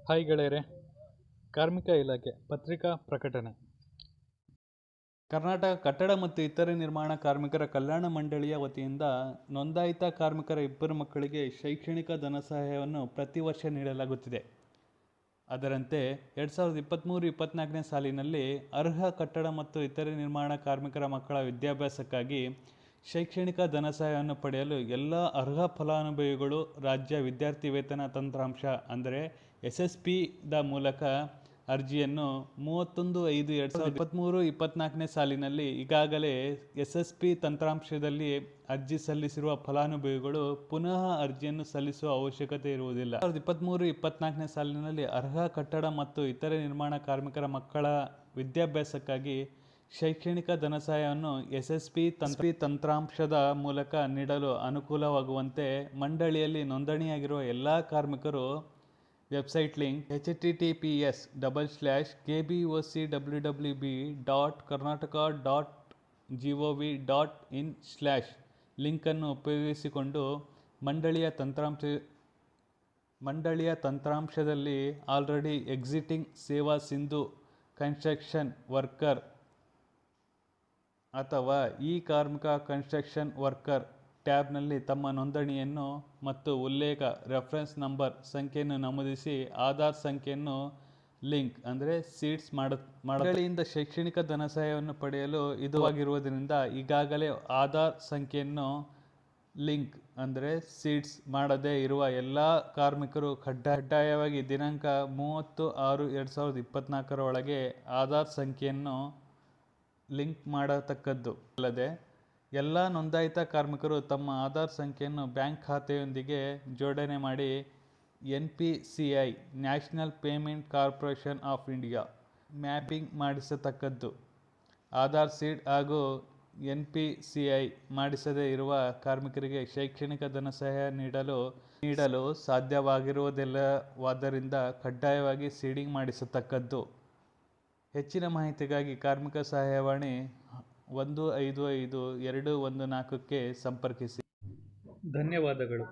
Hi ಗೆಳೆಯರೆ, ಕಾರ್ಮಿಕ ಇಲಾಖೆ ಪತ್ರಿಕಾ ಪ್ರಕಟಣೆ. ಕರ್ನಾಟಕ ಕಟ್ಟಡ ಮತ್ತು ಇತರೆ ನಿರ್ಮಾಣ ಕಾರ್ಮಿಕರ ಕಲ್ಯಾಣ ಮಂಡಳಿಯ ವತಿಯಿಂದ ನೋಂದಾಯಿತ ಕಾರ್ಮಿಕರ ಇಬ್ಬರು ಮಕ್ಕಳಿಗೆ ಶೈಕ್ಷಣಿಕ ಧನ ಸಹಾಯವನ್ನು ಪ್ರತಿ ವರ್ಷ ನೀಡಲಾಗುತ್ತಿದೆ. ಅದರಂತೆ 2023-24ನೇ ಸಾಲಿನಲ್ಲಿ ಅರ್ಹ ಕಟ್ಟಡ ಮತ್ತು ಇತರೆ ನಿರ್ಮಾಣ ಕಾರ್ಮಿಕರ ಮಕ್ಕಳ ವಿದ್ಯಾಭ್ಯಾಸಕ್ಕಾಗಿ ಶೈಕ್ಷಣಿಕ ಧನ ಸಹಾಯವನ್ನು ಪಡೆಯಲು ಎಲ್ಲ ಅರ್ಹ ಫಲಾನುಭವಿಗಳು ರಾಜ್ಯ ವಿದ್ಯಾರ್ಥಿ ವೇತನ ತಂತ್ರಾಂಶ ಅಂದರೆ SSP ದ ಮೂಲಕ ಅರ್ಜಿಯನ್ನು 31/5/2023-24ನೇ ಸಾಲಿನಲ್ಲಿ ಈಗಾಗಲೇ SSP ತಂತ್ರಾಂಶದಲ್ಲಿ ಅರ್ಜಿ ಸಲ್ಲಿಸಿರುವ ಫಲಾನುಭವಿಗಳು ಪುನಃ ಅರ್ಜಿಯನ್ನು ಸಲ್ಲಿಸುವ ಅವಶ್ಯಕತೆ ಇರುವುದಿಲ್ಲ. 2023-24ನೇ ಸಾಲಿನಲ್ಲಿ ಅರ್ಹ ಕಟ್ಟಡ ಮತ್ತು ಇತರೆ ನಿರ್ಮಾಣ ಕಾರ್ಮಿಕರ ಮಕ್ಕಳ ವಿದ್ಯಾಭ್ಯಾಸಕ್ಕಾಗಿ ಶೈಕ್ಷಣಿಕ ಧನ ಸಹಾಯವನ್ನು SSP ತಂತ್ರಾಂಶದ ಮೂಲಕ ನೀಡಲು ಅನುಕೂಲವಾಗುವಂತೆ ಮಂಡಳಿಯಲ್ಲಿ ನೋಂದಣಿಯಾಗಿರುವ ಎಲ್ಲ ಕಾರ್ಮಿಕರು ವೆಬ್ಸೈಟ್ ಲಿಂಕ್ https://kbocwb.karnataka.gov.in/ ಲಿಂಕನ್ನು ಉಪಯೋಗಿಸಿಕೊಂಡು ಮಂಡಳಿಯ ತಂತ್ರಾಂಶದಲ್ಲಿ ಆಲ್ರೆಡಿ ಎಕ್ಸಿಸ್ಟಿಂಗ್ ಸೇವಾ ಸಿಂಧು ಕನ್ಸ್ಟ್ರಕ್ಷನ್ ವರ್ಕರ್ ಅಥವಾ ಈ ಕಾರ್ಮಿಕ ಕನ್ಸ್ಟ್ರಕ್ಷನ್ ವರ್ಕರ್ ಟ್ಯಾಬ್ನಲ್ಲಿ ತಮ್ಮ ನೋಂದಣಿಯನ್ನು ಮತ್ತು ಉಲ್ಲೇಖ ರೆಫರೆನ್ಸ್ ನಂಬರ್ ಸಂಖ್ಯೆಯನ್ನು ನಮೂದಿಸಿ ಆಧಾರ್ ಸಂಖ್ಯೆಯನ್ನು ಲಿಂಕ್ ಅಂದರೆ ಸೀಡ್ಸ್ ಮಂಡಳಿಯಿಂದ ಶೈಕ್ಷಣಿಕ ಧನ ಸಹಾಯವನ್ನು ಪಡೆಯಲು ಇದುವಾಗಿರುವುದರಿಂದ ಈಗಾಗಲೇ ಆಧಾರ್ ಸಂಖ್ಯೆಯನ್ನು ಲಿಂಕ್ ಅಂದರೆ ಸೀಡ್ಸ್ ಮಾಡದೇ ಇರುವ ಎಲ್ಲ ಕಾರ್ಮಿಕರು ಕಡ್ಡಾಯವಾಗಿ ದಿನಾಂಕ 30/6/2024 ಒಳಗೆ ಆಧಾರ್ ಸಂಖ್ಯೆಯನ್ನು ಲಿಂಕ್ ಮಾಡತಕ್ಕದ್ದು. ಅಲ್ಲದೆ ಎಲ್ಲ ನೋಂದಾಯಿತ ಕಾರ್ಮಿಕರು ತಮ್ಮ ಆಧಾರ್ ಸಂಖ್ಯೆಯನ್ನು ಬ್ಯಾಂಕ್ ಖಾತೆಯೊಂದಿಗೆ ಜೋಡಣೆ ಮಾಡಿ NPCI national payment corporation of India mapping ಮಾಡಿಸತಕ್ಕದ್ದು. ಆಧಾರ್ ಸೀಡ್ ಹಾಗೂ NPCI ಮಾಡಿಸದೇ ಇರುವ ಕಾರ್ಮಿಕರಿಗೆ ಶೈಕ್ಷಣಿಕ ಧನ ಸಹಾಯ ನೀಡಲು ಸಾಧ್ಯವಾಗಿರುವುದಿಲ್ಲವಾದ್ದರಿಂದ ಕಡ್ಡಾಯವಾಗಿ ಸೀಡಿಂಗ್ ಮಾಡಿಸತಕ್ಕದ್ದು. ಹೆಚ್ಚಿನ ಮಾಹಿತಿಗಾಗಿ ಕಾರ್ಮಿಕ ಸಹಾಯವಾಣಿ 155-214ಕ್ಕೆ ಸಂಪರ್ಕಿಸಿ. ಧನ್ಯವಾದಗಳು.